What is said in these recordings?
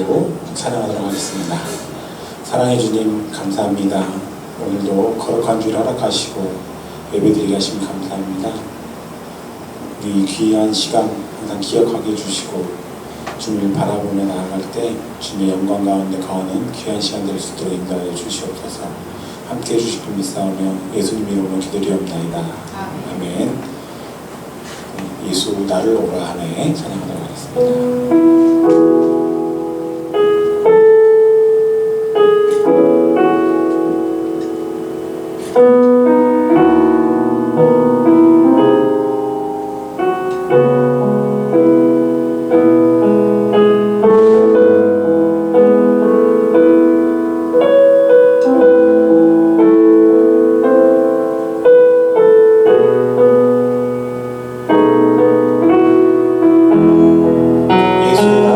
드리고 찬양하도록 하겠습니다. 사랑해 주님 감사합니다. 오늘도 거룩한 주일 허락하시고 예배드리게 하시면 감사합니다. 이 귀한 시간 항상 기억하게 해주시고 주님을 바라보며 나아갈 때 주님의 영광 가운데 거하는 귀한 시간 될 수 있도록 인도하여 주시옵소서. 함께 해주실 분 믿사오며 예수님 이름으로 기도드리옵나이다. 아멘. 예수 나를 오라 하네 찬양하도록 하겠습니다. 예수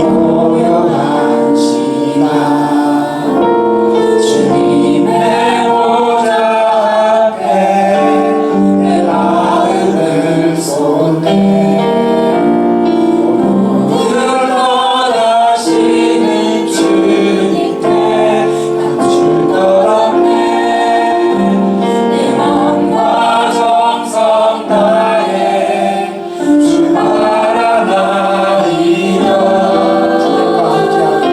고요한 시간 주님의 보좌 앞에 내 마음을 쏟네. 오늘 원하시는 주님께 감출 것 없네. 내 마음과 정성 다해 주 바라나이다. 주님과 함께하고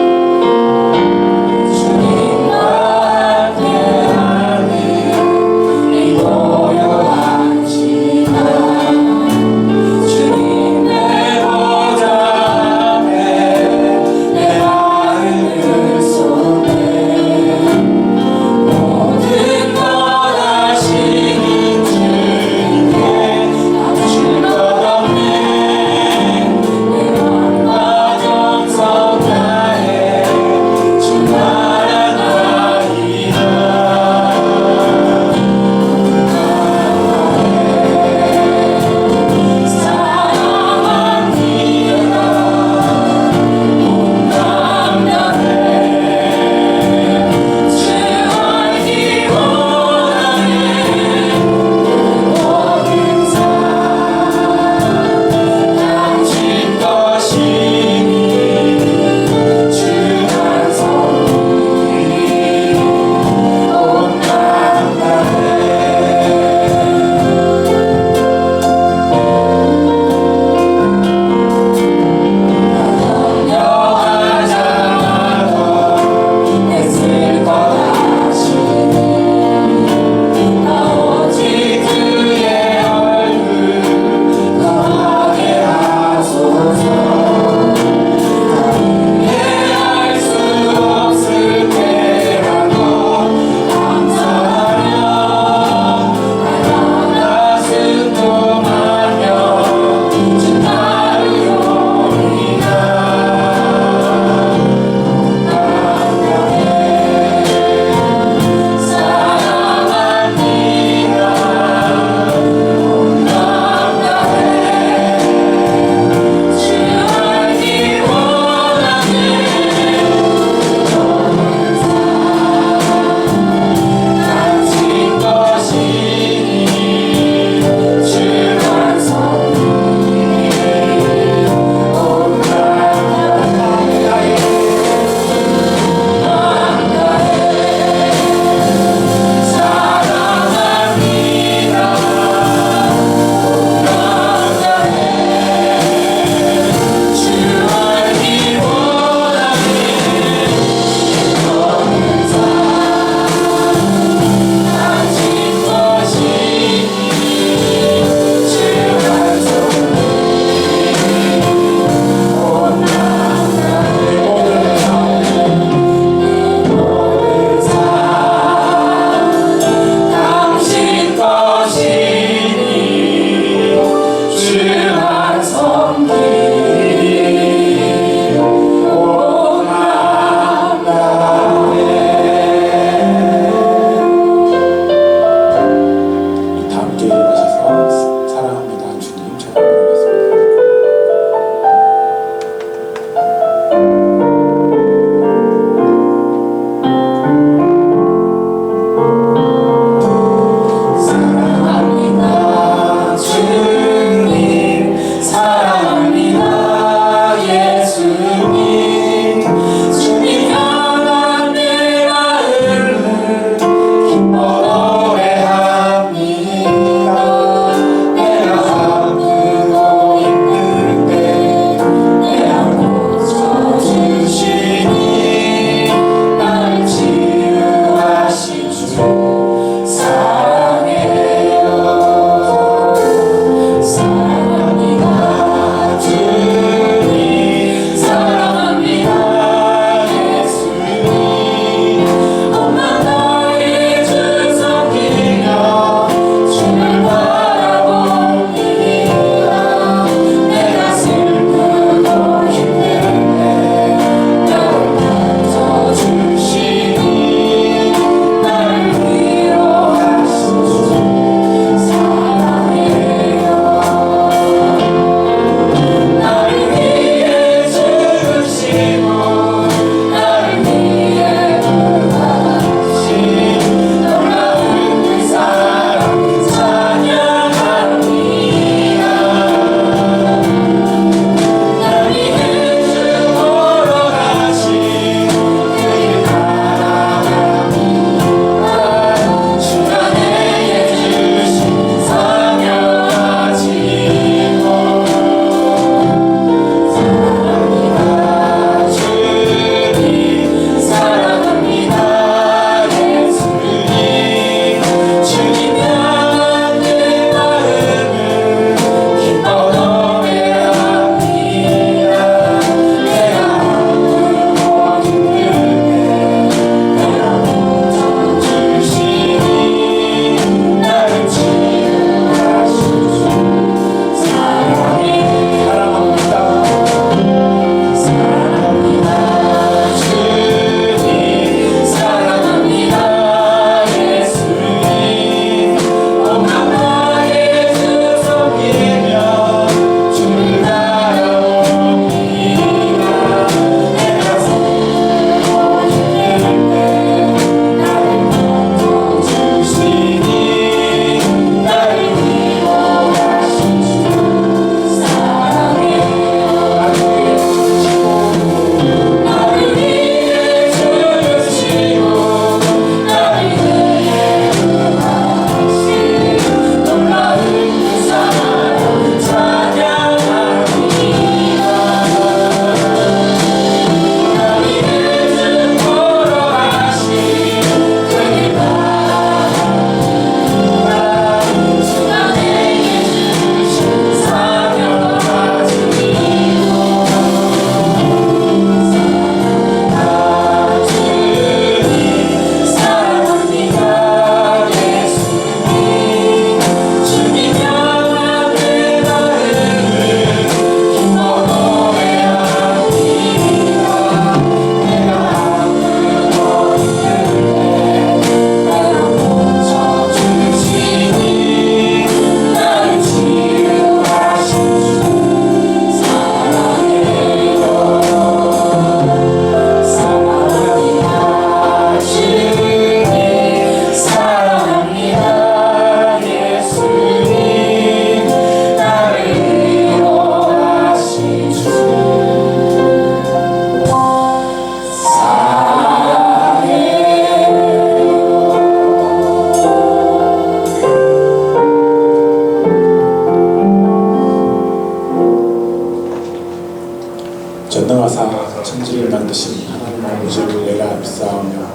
전능하사 천지를 만드신 하나님 아버지를 내가 믿사오며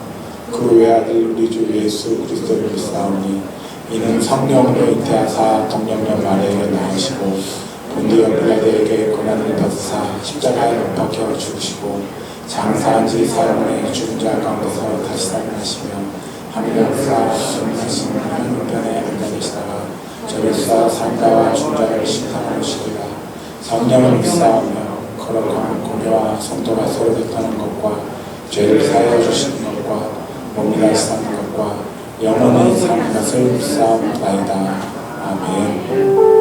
그 외아들 우리 주 예수 그리스도를 믿사오니 이는 성령으로 잉태하사 동령령 아래에 나으시고 본디오 빌라도에게 고난을 받으사 십자가에 못 박혀 죽으시고 장사한 지 사흘 죽은 자 가운데서 다시 살아나시며 하늘나라 전능하신 하나님 우편에 앉아 계시다가 저리서 산자와 중자를 심판하시리라. 성령을 믿사오며 거룩한 공회와 성도가 서로 교통하는 것과 죄를 사하여 주시는 것과 몸이 다시 사는 것과 영원히 사는 것을 믿사옵나이다. 아멘.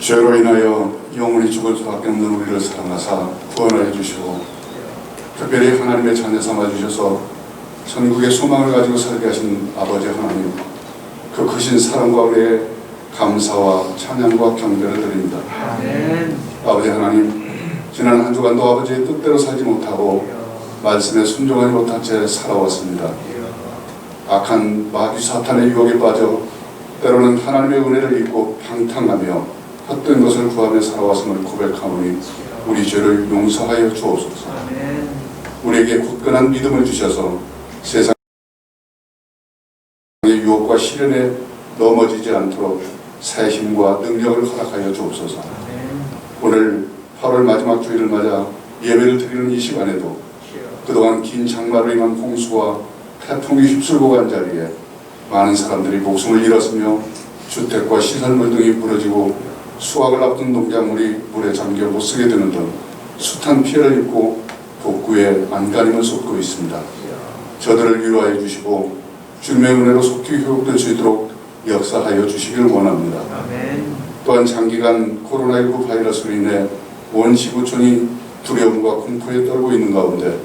죄로 인하여 영원히 죽을 수밖에 없는 우리를 사랑하사 구원을 해주시고 특별히 하나님의 자녀 삼아 주셔서 천국의 소망을 가지고 살게 하신 아버지 하나님, 그 크신 사랑과 은혜에 감사와 찬양과 경배를 드립니다. 아멘. 아버지 하나님, 지난 한 주간도 아버지의 뜻대로 살지 못하고 말씀에 순종하지 못한 채 살아왔습니다. 악한 마귀 사탄의 유혹에 빠져 때로는 하나님의 은혜를 잊고 방탕하며 헛된 것을 구하며 살아왔음을 고백하오니 우리 죄를 용서하여 주옵소서. 아멘. 우리에게 굳건한 믿음을 주셔서 세상의 유혹과 시련에 넘어지지 않도록 새 힘과 능력을 허락하여 주옵소서. 오늘 8월 마지막 주일을 맞아 예배를 드리는 이 시간에도 그동안 긴 장마로 인한 홍수와 태풍이 휩쓸고 간 자리에 많은 사람들이 목숨을 잃었으며 주택과 시설물 등이 무너지고 수확을 앞둔 농작물이 물에 잠겨 못쓰게 되는 등 숱한 피해를 입고 복구에 안간힘을 쏟고 있습니다. 저들을 위로하여 주시고 주님의 은혜로 속히 회복될 수 있도록 역사하여 주시기를 원합니다. 아멘. 또한 장기간 코로나19 바이러스로 인해 온 지구촌이 두려움과 공포에 떨고 있는 가운데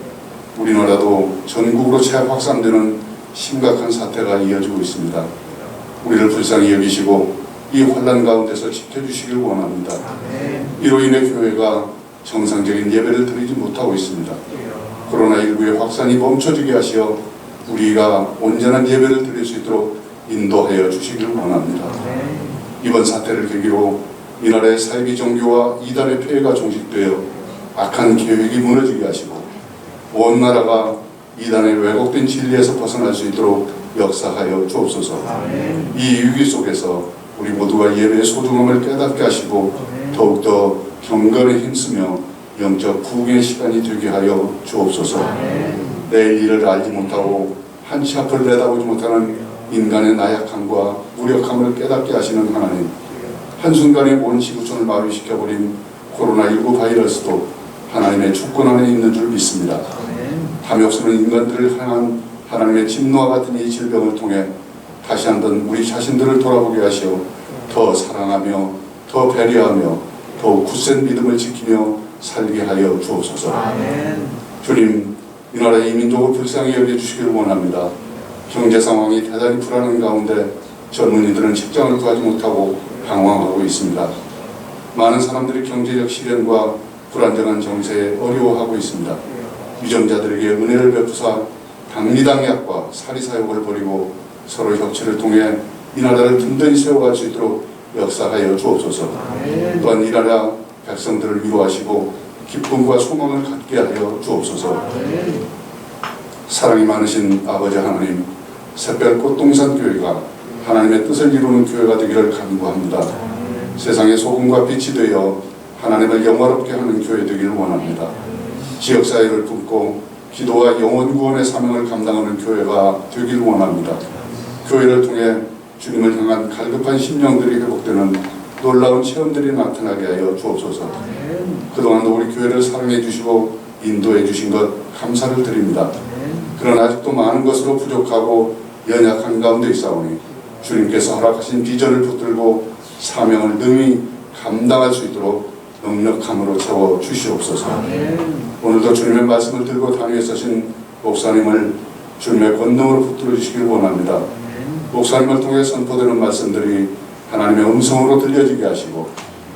우리나라도 전국으로 재확산되는 심각한 사태가 이어지고 있습니다. 우리를 불쌍히 여기시고 이 환난 가운데서 지켜주시길 원합니다. 이로 인해 교회가 정상적인 예배를 드리지 못하고 있습니다. 코로나19의 확산이 멈춰지게 하시어 우리가 온전한 예배를 드릴 수 있도록 인도하여 주시길 원합니다. 이번 사태를 계기로 이 나라의 사이비 종교와 이단의 폐해가 종식되어 악한 계획이 무너지게 하시고 온 나라가 이단의 왜곡된 진리에서 벗어날 수 있도록 역사하여 주옵소서. 이 위기 속에서 우리 모두가 예배의 소중함을 깨닫게 하시고 더욱더 경건에 힘쓰며 영적 부흥의 시간이 되게 하여 주옵소서. 내일 일을 알지 못하고 한치 앞을 내다보지 못하는 인간의 나약함과 무력함을 깨닫게 하시는 하나님, 한순간에 온 지구촌을 마비시켜버린 코로나19 바이러스도 하나님의 주권 안에 있는 줄 믿습니다. 탐욕스러운 인간들을 향한 하나님의 진노와 같은 이 질병을 통해 다시 한번 우리 자신들을 돌아보게 하시어 더 사랑하며 더 배려하며 더욱 굳센 믿음을 지키며 살게 하여 주옵소서. 주님, 이 나라의 이민족을 불쌍히 여겨주시기를 원합니다. 경제 상황이 대단히 불안한 가운데 젊은이들은 직장을 구하지 못하고 방황하고 있습니다. 많은 사람들이 경제적 시련과 불안정한 정세에 어려워하고 있습니다. 유정자들에게 은혜를 베푸사 당리당 약과 사리사욕을 버리고 서로 협치를 통해 이 나라를 든든히 세워갈 수 있도록 역사하여 주옵소서. 또한 이 나라 백성들을 위로하시고 기쁨과 소망을 갖게 하여 주옵소서. 사랑이 많으신 아버지 하나님, 새별 꽃동산교회가 하나님의 뜻을 이루는 교회가 되기를 간구합니다. 세상의 소금과 빛이 되어 하나님을 영화롭게 하는 교회 되기를 원합니다. 지역사회를 품고 기도와 영혼 구원의 사명을 감당하는 교회가 되기를 원합니다. 교회를 통해 주님을 향한 갈급한 심령들이 회복되는 놀라운 체험들이 나타나게 하여 주옵소서. 그동안도 우리 교회를 사랑해 주시고 인도해 주신 것 감사를 드립니다. 그러나 아직도 많은 것으로 부족하고 연약한 가운데 있사오니 주님께서 허락하신 비전을 붙들고 사명을 능히 감당할 수 있도록 넉넉함으로 채워 주시옵소서. 오늘도 주님의 말씀을 들고 단위에 서신 목사님을 주님의 권능으로 붙들어 주시길 원합니다. 목사님을 통해 선포되는 말씀들이 하나님의 음성으로 들려지게 하시고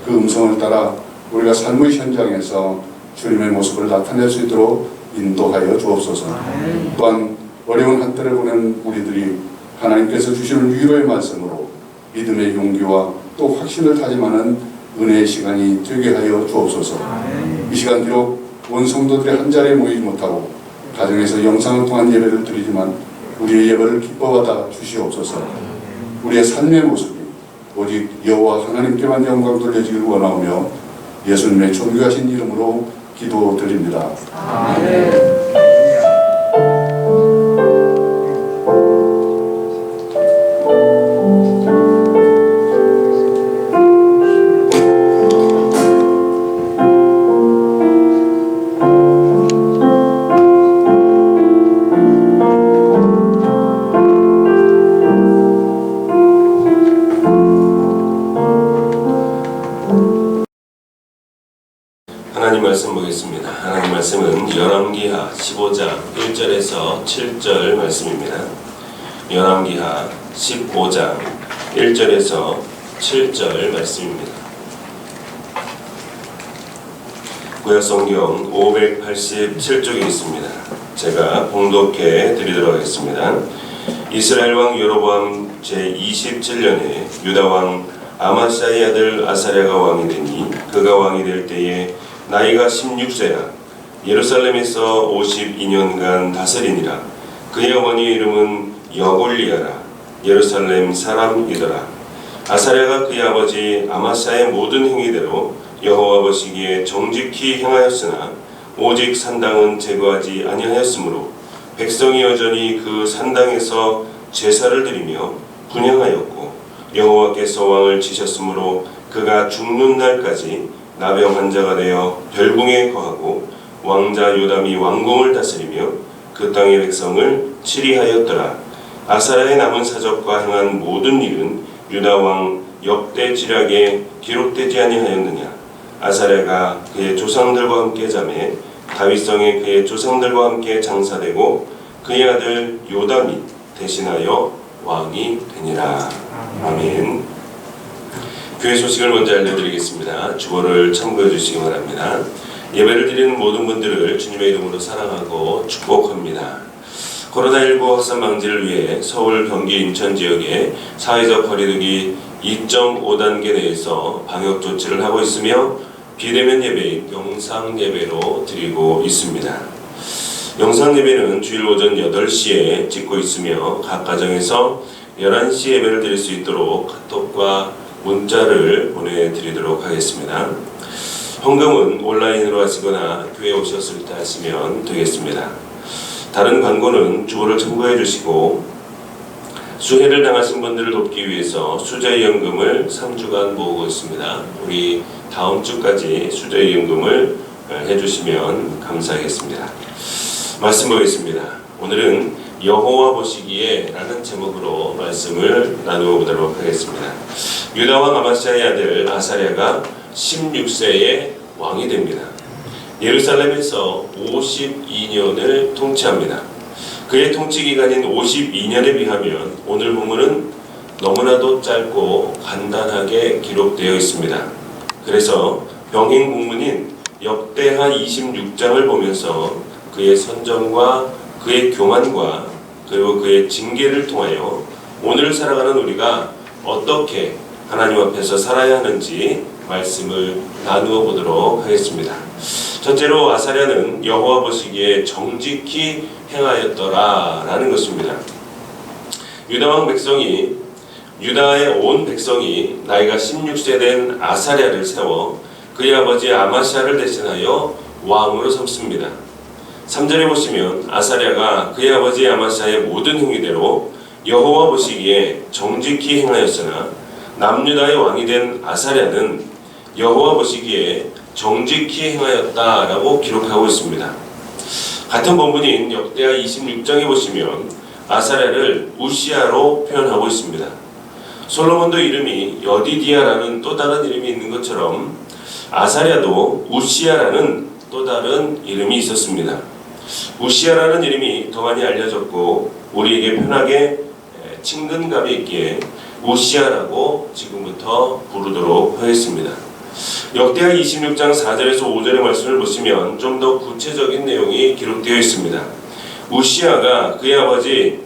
그 음성을 따라 우리가 삶의 현장에서 주님의 모습을 나타낼 수 있도록 인도하여 주옵소서. 또한 어려운 한때를 보낸 우리들이 하나님께서 주시는 위로의 말씀으로 믿음의 용기와 또 확신을 다짐하는 은혜의 시간이 되게 하여 주옵소서. 이 시간 비록 온 성도들이 한 자리에 모이지 못하고 가정에서 영상을 통한 예배를 드리지만 우리의 예배를 기뻐받아 주시옵소서. 우리의 삶의 모습이 오직 여호와 하나님께만 영광 돌려지기를 원하오며 예수님의 존귀하신 이름으로 기도드립니다. 아멘. 하나님 말씀 보겠습니다. 하나님 말씀은 열왕기하 15장 1절에서 7절 말씀입니다. 열왕기하 15장 1절에서 7절 말씀입니다. 구약성경 587쪽에 있습니다. 제가 봉독해 드리도록 하겠습니다. 이스라엘 왕 여로보암 제27년에 유다 왕 아마시아의 아들 아사랴가 왕이 되니 그가 왕이 될 때에 나이가 16세라 예루살렘에서 52년간 다스리니라. 그의 어머니의 이름은 여골리아라 예루살렘 사람이더라. 아사랴가 그의 아버지 아마시아의 모든 행위대로 여호와 보시기에 정직히 행하였으나 오직 산당은 제거하지 아니하였으므로 백성이 여전히 그 산당에서 제사를 드리며 분향하였고 여호와께서 왕을 치셨으므로 그가 죽는 날까지 나병 환자가 되어 별궁에 거하고 왕자 요담이 왕궁을 다스리며 그 땅의 백성을 치리하였더라. 아사랴의 남은 사적과 행한 모든 일은 유다 왕 역대지략에 기록되지 아니하였느냐. 아사랴가 그의 조상들과 함께 자매 다윗성에 그의 조상들과 함께 장사되고 그의 아들 요담이 대신하여 왕이 되니라. 아멘. 교회 소식을 먼저 알려드리겠습니다. 주보를 참고해 주시기 바랍니다. 예배를 드리는 모든 분들을 주님의 이름으로 사랑하고 축복합니다. 코로나19 확산 방지를 위해 서울, 경기, 인천 지역에 사회적 거리두기 2.5단계 내에서 방역 조치를 하고 있으며 비대면 예배인 영상 예배로 드리고 있습니다. 영상 예배는 주일 오전 8시에 찍고 있으며 각 가정에서 11시 예배를 드릴 수 있도록 카톡과 문자를 보내드리도록 하겠습니다. 헌금은 온라인으로 하시거나 교회에 오셨을 때 하시면 되겠습니다. 다른 광고는 주보를 참고해 주시고 수해를 당하신 분들을 돕기 위해서 수저연금을 3주간 모으고 있습니다. 우리 다음 주까지 수저연금을 해주시면 감사하겠습니다. 말씀 보겠습니다. 오늘은 여호와 보시기에 라는 제목으로 말씀을 나누어 보도록 하겠습니다. 유다 왕 아마시아의 아들 아사랴가 16세에 왕이 됩니다. 예루살렘에서 52년을 통치합니다. 그의 통치 기간인 52년에 비하면 오늘 본문은 너무나도 짧고 간단하게 기록되어 있습니다. 그래서 병행 국문인 역대하 26장을 보면서 그의 선정과 그의 교만과 그리고 그의 징계를 통하여 오늘 살아가는 우리가 어떻게 하나님 앞에서 살아야 하는지 말씀을 나누어 보도록 하겠습니다. 첫째로 아사랴는 여호와 보시기에 정직히 행하였더라라는 것입니다. 유다왕 백성이 유다의 온 백성이 나이가 16세 된 아사랴를 세워 그의 아버지 아마시아를 대신하여 왕으로 삼습니다. 3절에 보시면 아사랴가 그의 아버지 아마시아의 모든 행위대로 여호와 보시기에 정직히 행하였으나 남유다의 왕이 된 아사랴는 여호와 보시기에 정직히 행하였다라고 기록하고 있습니다. 같은 본문인 역대하 26장에 보시면 아사랴를 우시아로 표현하고 있습니다. 솔로몬도 이름이 여디디아라는 또 다른 이름이 있는 것처럼 아사랴도 우시아라는 또 다른 이름이 있었습니다. 우시아라는 이름이 더 많이 알려졌고 우리에게 편하게 친근감이 있기에 우시아라고 지금부터 부르도록 하겠습니다. 역대하 26장 4절에서 5절의 말씀을 보시면 좀 더 구체적인 내용이 기록되어 있습니다. 우시아가 그의 아버지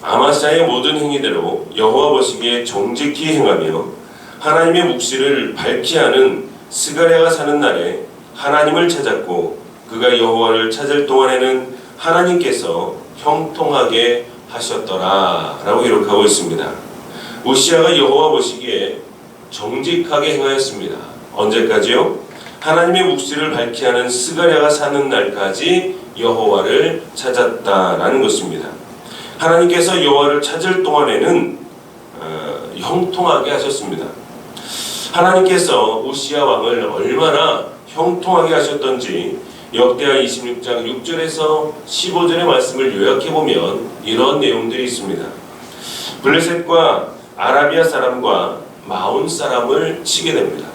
아마시아의 모든 행위대로 여호와 보시기에 정직히 행하며 하나님의 묵시를 밝히 하는 스가랴가 사는 날에 하나님을 찾았고 그가 여호와를 찾을 동안에는 하나님께서 형통하게 하셨더라 라고 기록하고 있습니다. 우시아가 여호와 보시기에 정직하게 행하였습니다. 언제까지요? 하나님의 묵시를 밝히 하는 스가랴가 사는 날까지 여호와를 찾았다라는 것입니다. 하나님께서 여호와를 찾을 동안에는 형통하게 하셨습니다. 하나님께서 우시아 왕을 얼마나 형통하게 하셨던지 역대하 26장 6절에서 15절의 말씀을 요약해보면 이런 내용들이 있습니다. 블레셋과 아라비아 사람과 마온 사람을 치게 됩니다.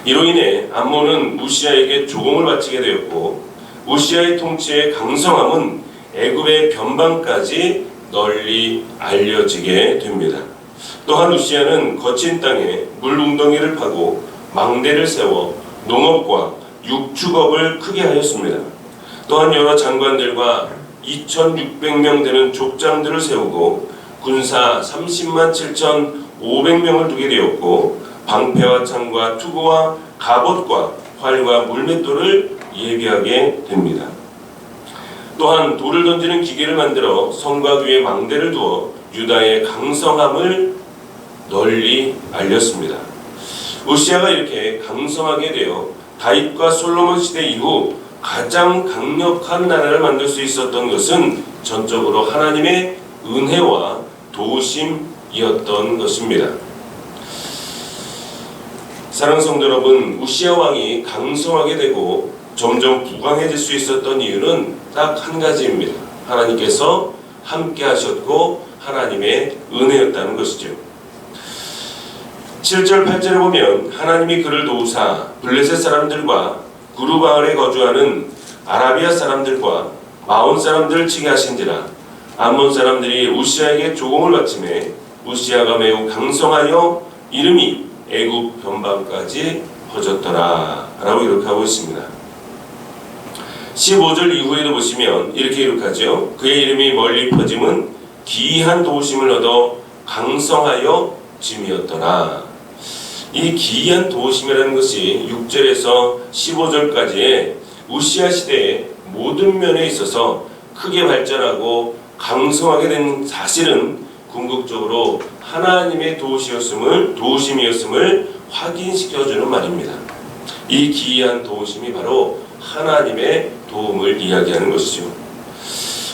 이로 인해 암몬은 우시아에게 조공을 바치게 되었고 우시아의 통치의 강성함은 애굽의 변방까지 널리 알려지게 됩니다. 또한 우시야는 거친 땅에 물웅덩이를 파고 망대를 세워 농업과 육축업을 크게 하였습니다. 또한 여러 장관들과 2,600명 되는 족장들을 세우고 군사 30만 7,500명을 두게 되었고 방패와 창과 투구와 갑옷과 활과 물맷돌을 예비하게 됩니다. 또한 돌을 던지는 기계를 만들어 성곽 위에 망대를 두어 유다의 강성함을 널리 알렸습니다. 우시야가 이렇게 강성하게 되어 다윗과 솔로몬 시대 이후 가장 강력한 나라를 만들 수 있었던 것은 전적으로 하나님의 은혜와 도우심이었던 것입니다. 사랑하는 성도 여러분, 우시야 왕이 강성하게 되고 점점 부강해질 수 있었던 이유는 딱 한 가지입니다. 하나님께서 함께 하셨고 하나님의 은혜였다는 것이죠. 7절 8절에 보면 하나님이 그를 도우사 블레셋 사람들과 구르바알에 거주하는 아라비아 사람들과 마온 사람들을 치게 하신지라. 암몬 사람들이 우시야에게 조공을 바치매 우시야가 매우 강성하여 이름이 애굽 변방까지 퍼졌더라 라고 기록하고 있습니다. 15절 이후에도 보시면 이렇게 기록하죠. 그의 이름이 멀리 퍼짐은 기이한 도우심을 얻어 강성하여 짐이었더라. 이 기이한 도우심이라는 것이 6절에서 15절까지의 우시야 시대의 모든 면에 있어서 크게 발전하고 강성하게 된 사실은 궁극적으로 하나님의 도우심이었음을 확인시켜주는 말입니다. 이 기이한 도우심이 바로 하나님의 도움을 이야기하는 것이죠.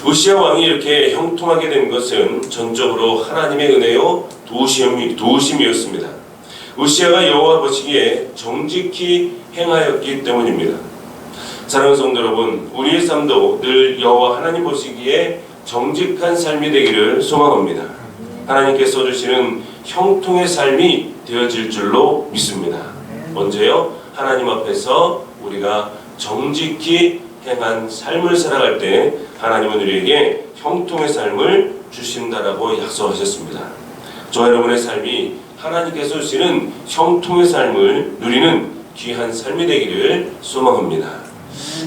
우시야 왕이 이렇게 형통하게 된 것은 전적으로 하나님의 은혜요 도우심이었습니다. 우시야가 여호와 보시기에 정직히 행하였기 때문입니다. 사랑하는 성도 여러분, 우리의 삶도 늘 여호와 하나님 보시기에 정직한 삶이 되기를 소망합니다. 하나님께서 주시는 형통의 삶이 되어질 줄로 믿습니다. 언제요? 하나님 앞에서 우리가 정직히 행한 삶을 살아갈 때 하나님은 우리에게 형통의 삶을 주신다라고 약속하셨습니다. 저와 여러분의 삶이 하나님께서 주시는 형통의 삶을 누리는 귀한 삶이 되기를 소망합니다.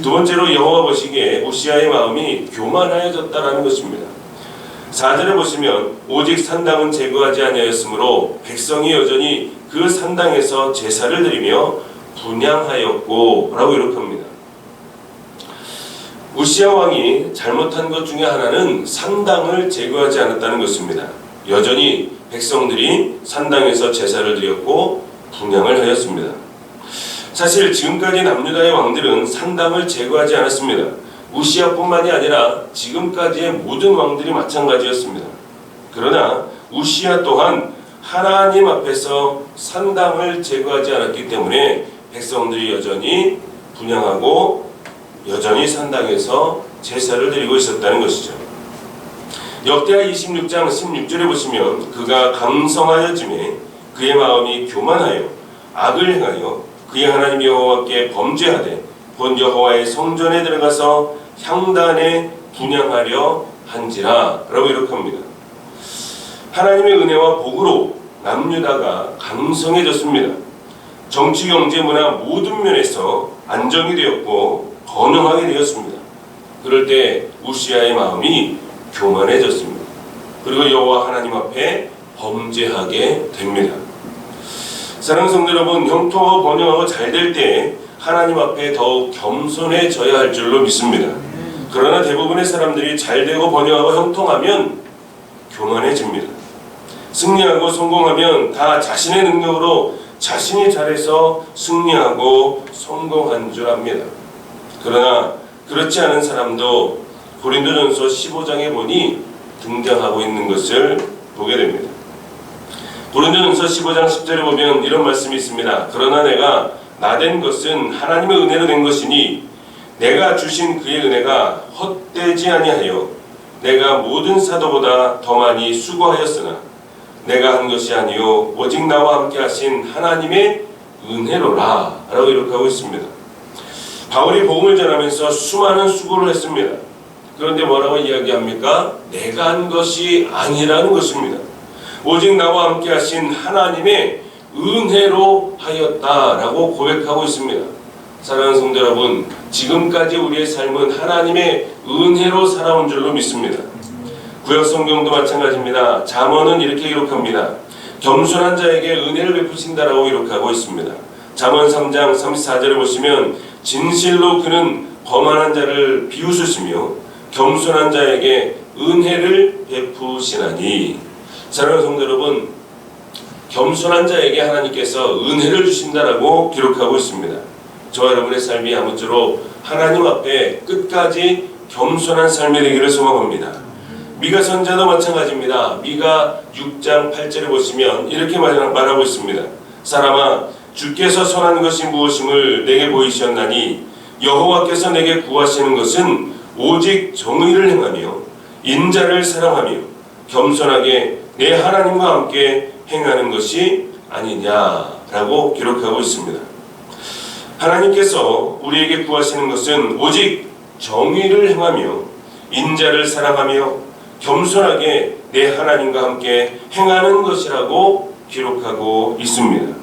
두 번째로 여호와 보시기에 우시야의 마음이 교만하여졌다라는 것입니다. 4절에 보시면 오직 산당은 제거하지 아니하였으므로 백성이 여전히 그 산당에서 제사를 드리며 분향하였고 라고 기록합니다. 우시야 왕이 잘못한 것 중에 하나는 산당을 제거하지 않았다는 것입니다. 여전히 백성들이 산당에서 제사를 드렸고 분향을 하였습니다. 사실 지금까지 남유다의 왕들은 산당을 제거하지 않았습니다. 우시야뿐만이 아니라 지금까지의 모든 왕들이 마찬가지였습니다. 그러나 우시야 또한 하나님 앞에서 산당을 제거하지 않았기 때문에 백성들이 여전히 분향하고 여전히 산당에서 제사를 드리고 있었다는 것이죠. 역대하 26장 16절에 보시면 그가 강성하여짐에 그의 마음이 교만하여 악을 행하여 그의 하나님 여호와께 범죄하되 본 여호와의 성전에 들어가서 향단에 분향하려 한지라 라고 기록합니다. 하나님의 은혜와 복으로 남유다가 강성해졌습니다. 정치, 경제, 문화 모든 면에서 안정이 되었고 번영하게 되었습니다. 그럴 때 우시야의 마음이 교만해졌습니다. 그리고 여호와 하나님 앞에 범죄하게 됩니다. 사랑하는 성도 여러분, 형통하고 번영하고 잘 될 때 하나님 앞에 더욱 겸손해져야 할 줄로 믿습니다. 그러나 대부분의 사람들이 잘 되고 번영하고 형통하면 교만해집니다. 승리하고 성공하면 다 자신의 능력으로 자신이 잘해서 승리하고 성공한 줄 압니다. 그러나 그렇지 않은 사람도 고린도전서 15장에 보니 등장하고 있는 것을 보게 됩니다. 고린도전서 15장 10절에 보면 이런 말씀이 있습니다. 그러나 내가 나된 것은 하나님의 은혜로 된 것이니 내가 주신 그의 은혜가 헛되지 아니하여 내가 모든 사도보다 더 많이 수고하였으나 내가 한 것이 아니요 오직 나와 함께 하신 하나님의 은혜로라 라고 기록하고 있습니다. 바울이 복음을 전하면서 수많은 수고를 했습니다. 그런데 뭐라고 이야기합니까? 내가 한 것이 아니라는 것입니다. 오직 나와 함께 하신 하나님의 은혜로 하였다라고 고백하고 있습니다. 사랑하는 성도 여러분, 지금까지 우리의 삶은 하나님의 은혜로 살아온 줄로 믿습니다. 구약 성경도 마찬가지입니다. 잠언은 이렇게 기록합니다. 겸손한 자에게 은혜를 베푸신다라고 기록하고 있습니다. 잠언 3장 34절에 보시면 진실로 그는 거만한 자를 비웃으시며 겸손한 자에게 은혜를 베푸시나니. 사랑하는 성도 여러분, 겸손한 자에게 하나님께서 은혜를 주신다라고 기록하고 있습니다. 저와 여러분의 삶이 아무쪼록 하나님 앞에 끝까지 겸손한 삶이 되기를 소망합니다. 미가 선자도 마찬가지입니다. 미가 6장 8절에 보시면 이렇게 말하고 있습니다. 사람아, 주께서 선한 것이 무엇임을 내게 보이셨나니 여호와께서 내게 구하시는 것은 오직 정의를 행하며 인자를 사랑하며 겸손하게 내 하나님과 함께 행하는 것이 아니냐라고 기록하고 있습니다. 하나님께서 우리에게 구하시는 것은 오직 정의를 행하며 인자를 사랑하며 겸손하게 내 하나님과 함께 행하는 것이라고 기록하고 있습니다.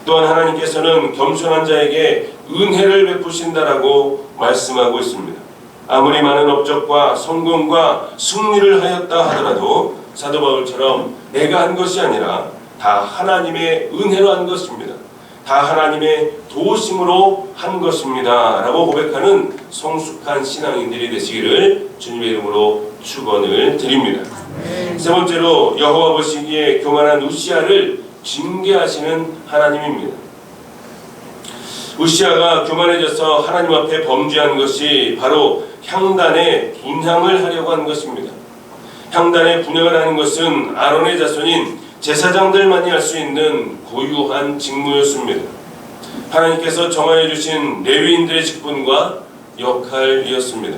또한 하나님께서는 겸손한 자에게 은혜를 베푸신다라고 말씀하고 있습니다. 아무리 많은 업적과 성공과 승리를 하였다 하더라도 사도 바울처럼 내가 한 것이 아니라 다 하나님의 은혜로 한 것입니다. 다 하나님의 도우심으로 한 것입니다 라고 고백하는 성숙한 신앙인들이 되시기를 주님의 이름으로 축원을 드립니다. 세 번째로, 여호와 보시기에 교만한 우시아를 징계하시는 하나님입니다. 우시아가 교만해져서 하나님 앞에 범죄한 것이 바로 향단의 분향을 하려고 한 것입니다. 향단의 분향을 하는 것은 아론의 자손인 제사장들만이 할 수 있는 고유한 직무였습니다. 하나님께서 정하여 주신 레위인들의 직분과 역할이었습니다.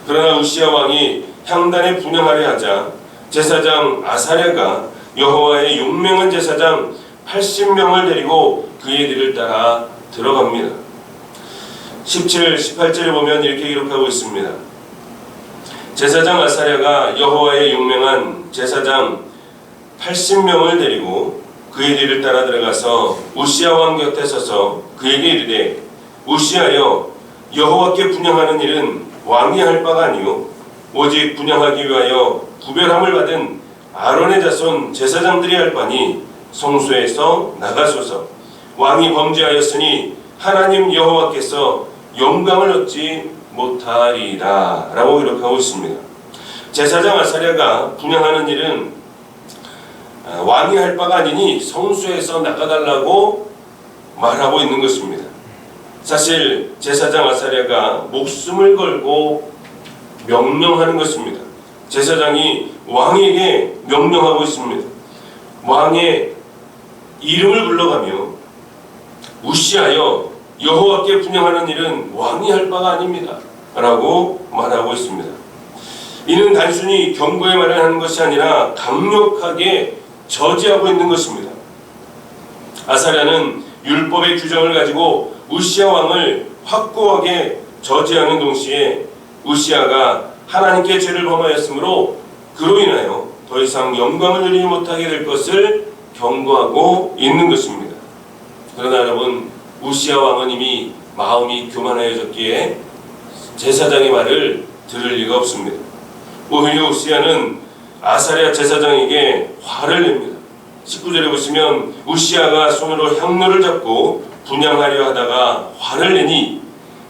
그러나 우시아 왕이 향단에 분향하려 하자 제사장 아사랴가 여호와의 용맹한 제사장 80명을 데리고 그의 뒤를 따라 들어갑니다. 17, 18절에 보면 이렇게 기록하고 있습니다. 제사장 아사랴가 여호와의 용맹한 제사장 80명을 데리고 그의 뒤를 따라 들어가서 우시아 왕 곁에 서서 그에게 이르되, 우시아여, 여호와께 분향하는 일은 왕이 할 바가 아니요 오직 분향하기 위하여 구별함을 받은 아론의 자손 제사장들이 할 바니 성소에서 나가소서. 왕이 범죄하였으니 하나님 여호와께서 영광을 얻지 못하리라 라고 기록하고 있습니다. 제사장 아사랴가 분향하는 일은 왕이 할 바가 아니니 성소에서 나가달라고 말하고 있는 것입니다. 사실 제사장 아사랴가 목숨을 걸고 명령하는 것입니다. 제사장이 왕에게 명령하고 있습니다. 왕의 이름을 불러가며 우시하여 여호와께 분향하는 일은 왕이 할 바가 아닙니다 라고 말하고 있습니다. 이는 단순히 경고의 말을 하는 것이 아니라 강력하게 저지하고 있는 것입니다. 아사랴는 율법의 규정을 가지고 우시아 왕을 확고하게 저지하는 동시에 우시아가 하나님께 죄를 범하였으므로 그로 인하여 더 이상 영광을 누리지 못하게 될 것을 경고하고 있는 것입니다. 그러나 여러분, 우시아 왕은 이미 마음이 교만하여졌기에 제사장의 말을 들을 리가 없습니다. 오히려 우시아는 아사랴 제사장에게 화를 냅니다. 19절에 보시면 우시아가 손으로 향로를 잡고 분향하려 하다가 화를 내니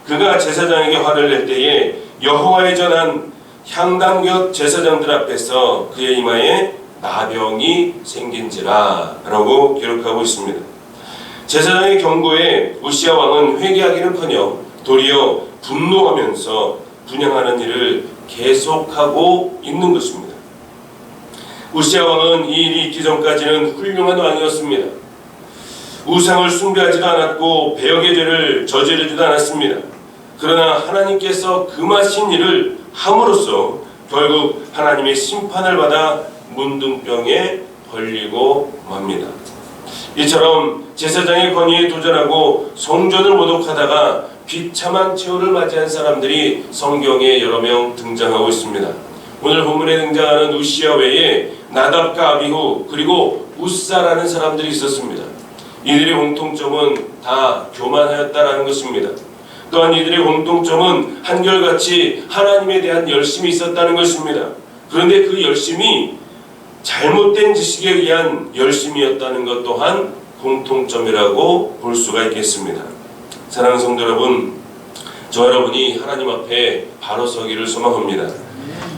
그가 제사장에게 화를 낼 때에 여호와의 전한 향단 곁 제사장들 앞에서 그의 이마에 나병이 생긴지라 라고 기록하고 있습니다. 제사장의 경고에 우시아 왕은 회개하기는커녕 도리어 분노하면서 분향하는 일을 계속하고 있는 것입니다. 우시아 왕은 이 일이 있기 전까지는 훌륭한 왕이었습니다. 우상을 숭배하지도 않았고 배역의 죄를 저지르지도 않았습니다. 그러나 하나님께서 금하신 일을 함으로써 결국 하나님의 심판을 받아 문둥병에 걸리고 맙니다. 이처럼 제사장의 권위에 도전하고 성전을 모독하다가 비참한 최후를 맞이한 사람들이 성경에 여러 명 등장하고 있습니다. 오늘 본문에 등장하는 우시아 외에 나답과 아비후 그리고 우사라는 사람들이 있었습니다. 이들의 공통점은 다 교만하였다라는 것입니다. 또한 이들의 공통점은 한결같이 하나님에 대한 열심이 있었다는 것입니다. 그런데 그 열심이 잘못된 지식에 의한 열심이었다는 것 또한 공통점이라고 볼 수가 있겠습니다. 사랑하는 성도 여러분, 저 여러분이 하나님 앞에 바로 서기를 소망합니다.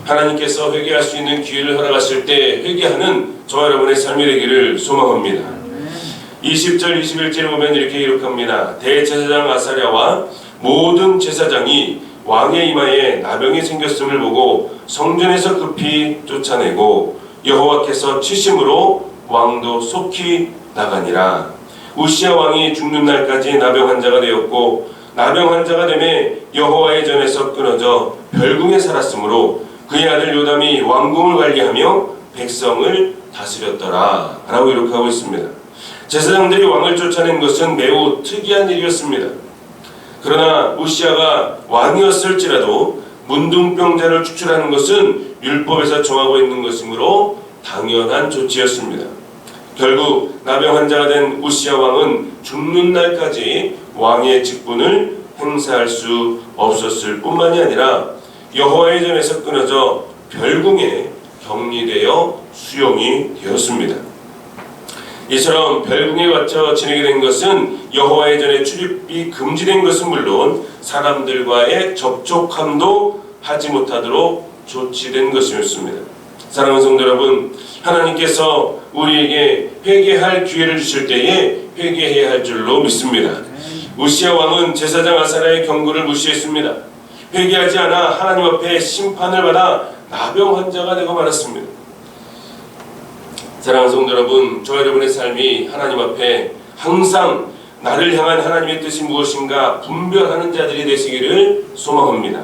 하나님께서 회개할 수 있는 기회를 허락하실 때 회개하는 저 여러분의 삶이 되기를 소망합니다. 20절 21절에 보면 이렇게 기록합니다. 대제사장 아사랴와 모든 제사장이 왕의 이마에 나병이 생겼음을 보고 성전에서 급히 쫓아내고 여호와께서 치심으로 왕도 속히 나가니라. 우시야 왕이 죽는 날까지 나병 환자가 되었고 나병 환자가 되매 여호와의 전에서 끊어져 별궁에 살았으므로 그의 아들 요담이 왕궁을 관리하며 백성을 다스렸더라 라고 기록하고 있습니다. 제사장들이 왕을 쫓아낸 것은 매우 특이한 일이었습니다. 그러나 우시야가 왕이었을지라도 문둥병자를 축출하는 것은 율법에서 정하고 있는 것이므로 당연한 조치였습니다. 결국 나병 환자가 된 우시야 왕은 죽는 날까지 왕의 직분을 행사할 수 없었을 뿐만이 아니라 여호와의 전에서 끊어져 별궁에 격리되어 수용이 되었습니다. 이처럼 별궁에 갇혀 지내게 된 것은 여호와의 전에 출입이 금지된 것은 물론 사람들과의 접촉함도 하지 못하도록 조치된 것이었습니다. 사랑하는 성도 여러분, 하나님께서 우리에게 회개할 기회를 주실 때에 회개해야 할 줄로 믿습니다. 우시야 왕은 제사장 아사랴의 경고를 무시했습니다. 회개하지 않아 하나님 앞에 심판을 받아 나병 환자가 되고 말았습니다. 사랑하는 성도 여러분, 저 여러분의 삶이 하나님 앞에 항상 나를 향한 하나님의 뜻이 무엇인가 분별하는 자들이 되시기를 소망합니다.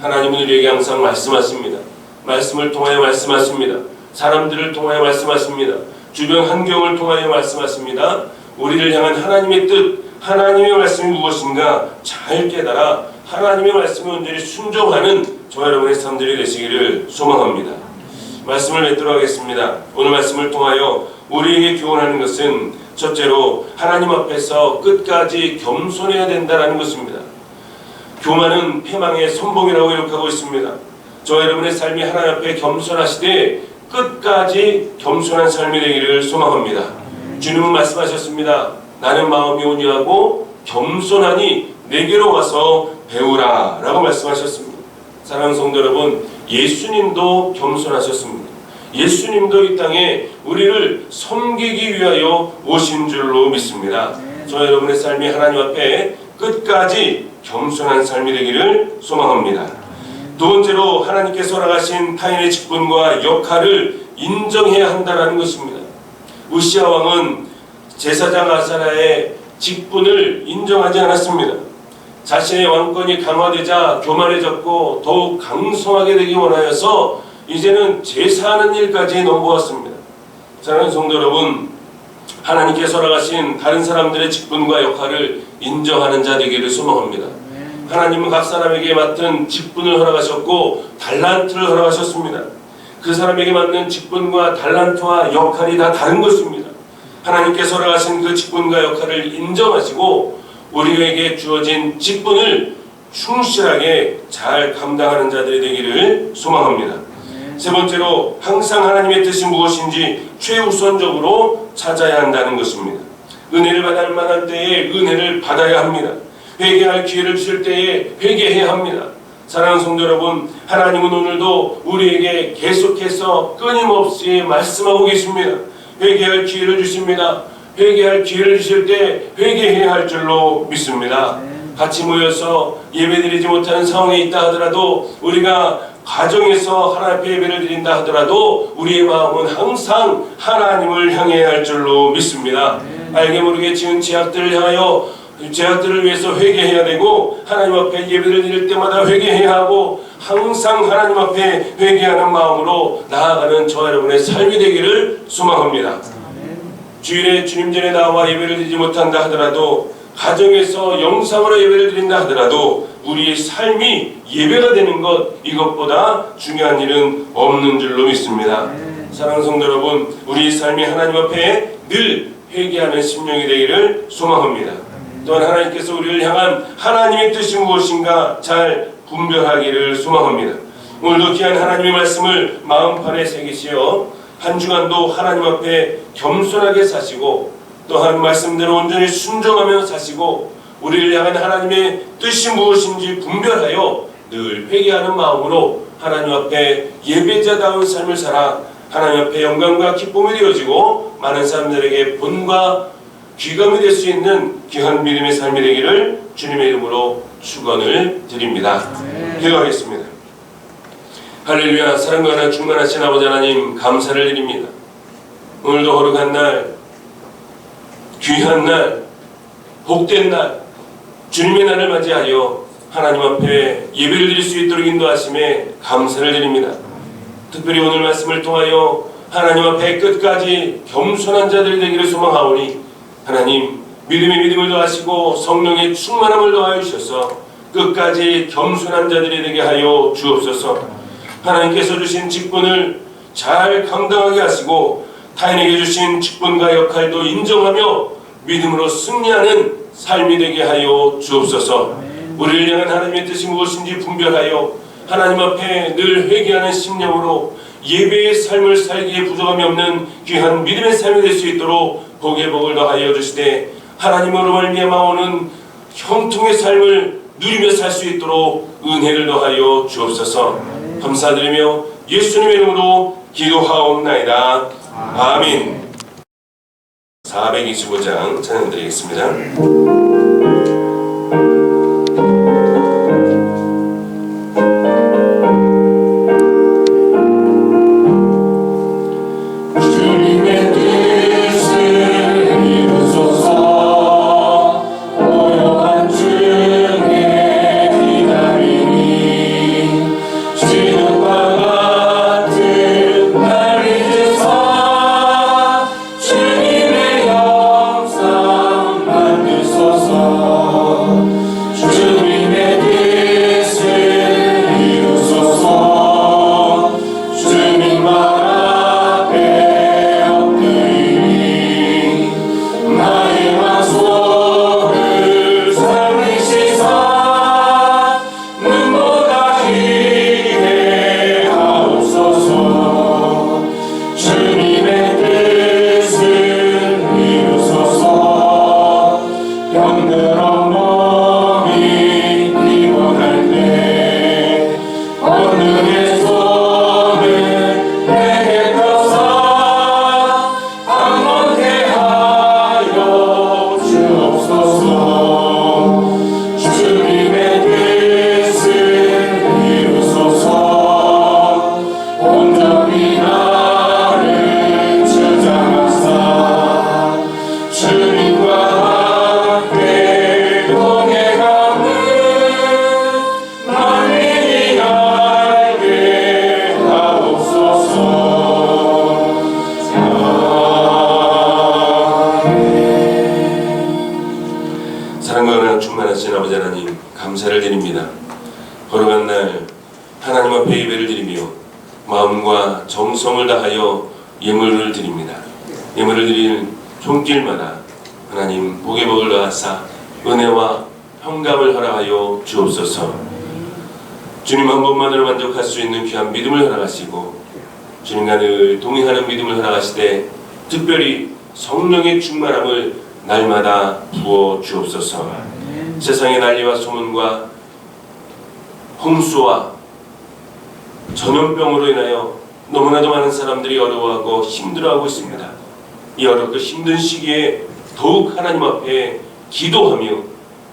하나님은 우리에게 항상 말씀하십니다. 말씀을 통하여 말씀하십니다. 사람들을 통하여 말씀하십니다. 주변 환경을 통하여 말씀하십니다. 우리를 향한 하나님의 뜻, 하나님의 말씀이 무엇인가 잘 깨달아 하나님의 말씀에 온전히 순종하는 저 여러분의 삶들이 되시기를 소망합니다. 말씀을 맺도록 하겠습니다. 오늘 말씀을 통하여 우리에게 교훈하는 것은 첫째로 하나님 앞에서 끝까지 겸손해야 된다는 것입니다. 교만은 패망의 선봉이라고 기록하고 있습니다. 저 여러분의 삶이 하나님 앞에 겸손하시되 끝까지 겸손한 삶이 되기를 소망합니다. 주님은 말씀하셨습니다. 나는 마음이 온유하고 겸손하니 내게로 와서 배우라 라고 말씀하셨습니다. 사랑하는 성도 여러분, 예수님도 겸손하셨습니다. 예수님도 이 땅에 우리를 섬기기 위하여 오신 줄로 믿습니다. 저 여러분의 삶이 하나님 앞에 끝까지 겸손한 삶이 되기를 소망합니다. 두 번째로 하나님께서 허락하신 타인의 직분과 역할을 인정해야 한다는 것입니다. 우시야 왕은 제사장 아사랴의 직분을 인정하지 않았습니다. 자신의 왕권이 강화되자 교만해졌고 더욱 강성하게 되기 원하여서 이제는 제사하는 일까지 넘어왔습니다. 사랑하는 성도 여러분, 하나님께서 허락하신 다른 사람들의 직분과 역할을 인정하는 자 되기를 소망합니다. 하나님은 각 사람에게 맡은 직분을 허락하셨고 달란트를 허락하셨습니다. 그 사람에게 맞는 직분과 달란트와 역할이 다 다른 것입니다. 하나님께서 허락하신 그 직분과 역할을 인정하시고 우리에게 주어진 직분을 충실하게 잘 감당하는 자들이 되기를 소망합니다. 세 번째로 항상 하나님의 뜻이 무엇인지 최우선적으로 찾아야 한다는 것입니다. 은혜를 받을 만한 때에 은혜를 받아야 합니다. 회개할 기회를 주실 때에 회개해야 합니다. 사랑하는 성도 여러분, 하나님은 오늘도 우리에게 계속해서 끊임없이 말씀하고 계십니다. 회개할 기회를 주십니다. 회개할 기회를 주실 때 회개해야 할 줄로 믿습니다. 같이 모여서 예배드리지 못하는 상황에 있다 하더라도 우리가 가정에서 하나님 앞에 예배를 드린다 하더라도 우리의 마음은 항상 하나님을 향해야 할 줄로 믿습니다. 알게 모르게 지은 죄악들을 향하여 죄악들을 위해서 회개해야 되고 하나님 앞에 예배를 드릴 때마다 회개해야 하고 항상 하나님 앞에 회개하는 마음으로 나아가는 저 여러분의 삶이 되기를 소망합니다. 주일에 주님 전에 나와 예배를 드리지 못한다 하더라도 가정에서 영상으로 예배를 드린다 하더라도 우리의 삶이 예배가 되는 것, 이것보다 중요한 일은 없는 줄로 믿습니다. 사랑하는 성도 여러분, 우리 삶이 하나님 앞에 늘 회개하는 심령이 되기를 소망합니다. 또한 하나님께서 우리를 향한 하나님의 뜻이 무엇인가 잘 분별하기를 소망합니다. 오늘도 귀한 하나님의 말씀을 마음판에 새기시어 한 주간도 하나님 앞에 겸손하게 사시고 또한 말씀대로 온전히 순종하며 사시고 우리를 향한 하나님의 뜻이 무엇인지 분별하여 늘 회개하는 마음으로 하나님 앞에 예배자다운 삶을 살아 하나님 앞에 영광과 기쁨이 되어지고 많은 사람들에게 본과 귀감이 될 수 있는 귀한 믿음의 삶이 되기를 주님의 이름으로 축원을 드립니다. 기도하겠습니다. 할렐루야. 사랑과 하나 충만하신 아버지 하나님 감사를 드립니다. 오늘도 거룩한 날, 귀한 날, 복된 날, 주님의 날을 맞이하여 하나님 앞에 예배를 드릴 수 있도록 인도하심에 감사를 드립니다. 특별히 오늘 말씀을 통하여 하나님 앞에 끝까지 겸손한 자들이 되기를 소망하오니 하나님 믿음의 믿음을 더하시고 성령의 충만함을 더하여 주셔서 끝까지 겸손한 자들이 되게 하여 주옵소서. 하나님께서 주신 직분을 잘 감당하게 하시고 타인에게 주신 직분과 역할도 인정하며 믿음으로 승리하는 삶이 되게 하여 주옵소서. 우리를 향한 하나님의 뜻이 무엇인지 분별하여 하나님 앞에 늘 회개하는 심령으로 예배의 삶을 살기에 부족함이 없는 귀한 믿음의 삶이 될 수 있도록 복의 복을 더하여 주시되 하나님으로 말미암아 오는 형통의 삶을 누리며 살 수 있도록 은혜를 더하여 주옵소서. 감사드리며 예수님의 이름으로 기도하옵나이다. 아멘. 425장 찬양드리겠습니다. 충만하신 아버지 하나님 감사를 드립니다. 거룩한 날 하나님 앞에 예배를 드리며 마음과 정성을 다하여 예물을 드립니다. 예물을 드릴 손길마다 하나님 복의 복을 더하사 은혜와 평강을 허락하여 주옵소서. 주님 한 분만으로 만족할 수 있는 귀한 믿음을 허락하시고 주님과 늘 동행하는 믿음을 허락하시되 특별히 성령의 충만함을 날마다 부어 주옵소서. 세상의 난리와 소문과 홍수와 전염병으로 인하여 너무나도 많은 사람들이 어려워하고 힘들어하고 있습니다. 이 어렵고 힘든 시기에 더욱 하나님 앞에 기도하며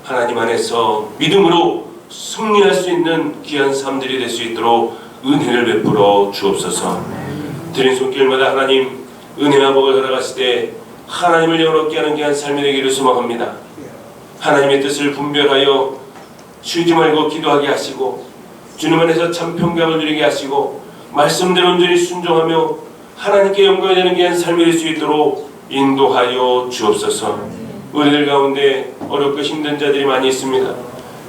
하나님 안에서 믿음으로 승리할 수 있는 귀한 삶들이 될 수 있도록 은혜를 베풀어 주옵소서. 드린 손길마다 하나님 은혜와 복을 허락하시되 하나님을 영원롭게 하는 귀한 삶이 되기를 소망합니다. 하나님의 뜻을 분별하여 쉬지 말고 기도하게 하시고 주님 안에서 참 평강을 누리게 하시고 말씀대로 온전히 순종하며 하나님께 영광이 되는 귀한 삶이 될 수 있도록 인도하여 주옵소서. 우리들 가운데 어렵고 힘든 자들이 많이 있습니다.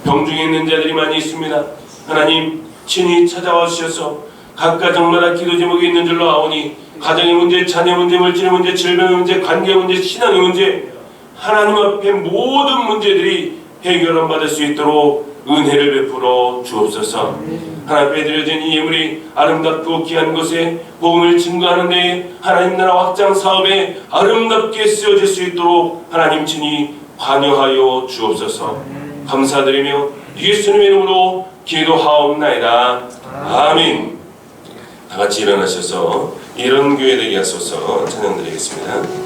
병중에 있는 자들이 많이 있습니다. 하나님 친히 찾아와 주셔서 각 가정마다 기도 제목이 있는 줄로 아오니 가정의 문제, 자녀 문제, 물질의 문제, 질병의 문제, 관계 문제, 신앙의 문제, 하나님 앞에 모든 문제들이 해결을 받을 수 있도록 은혜를 베풀어 주옵소서. 하나님 앞에 드려진 이 예물이 아름답고 귀한 곳에 복음을 증거하는 데 하나님 나라 확장 사업에 아름답게 쓰여질 수 있도록 하나님 친히 관여하여 주옵소서. 감사드리며 예수님의 이름으로 기도하옵나이다. 아멘. 다 같이 일어나셔서 이런 교회 되게 하소서 찬양드리겠습니다.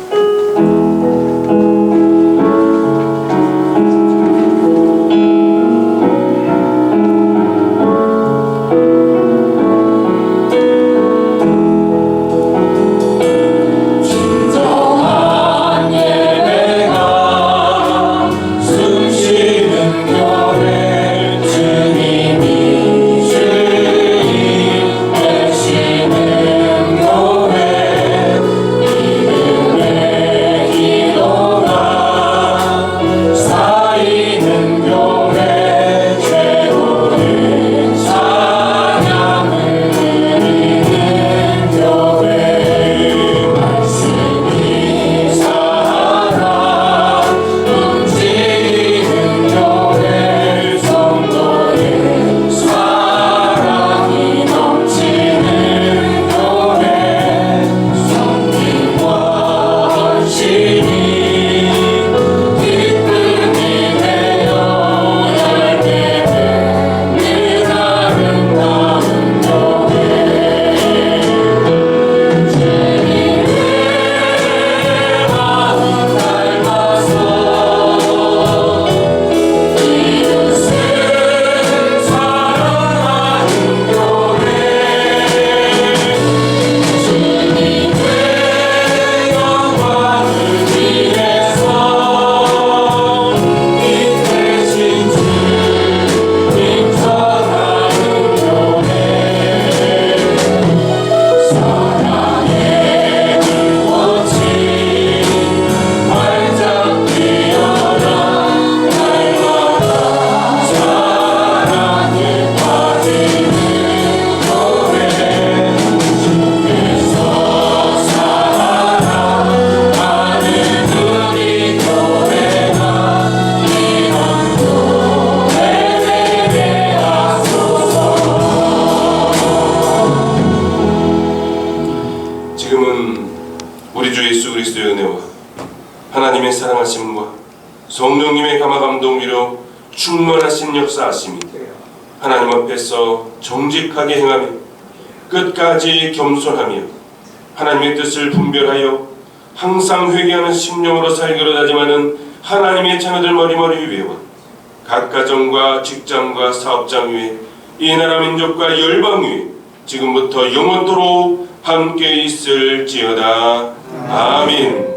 하나님의 사랑하심과 성령님의 감화 감동 위로 충만하신 역사하심이 하나님 앞에서 정직하게 행하며 끝까지 겸손하며 하나님의 뜻을 분별하여 항상 회개하는 심령으로 살기로 다짐하는 하나님의 자녀들 머리머리 위에와 각 가정과 직장과 사업장 위에 이 나라 민족과 열방 위에 지금부터 영원토록 함께 있을지어다. 아멘.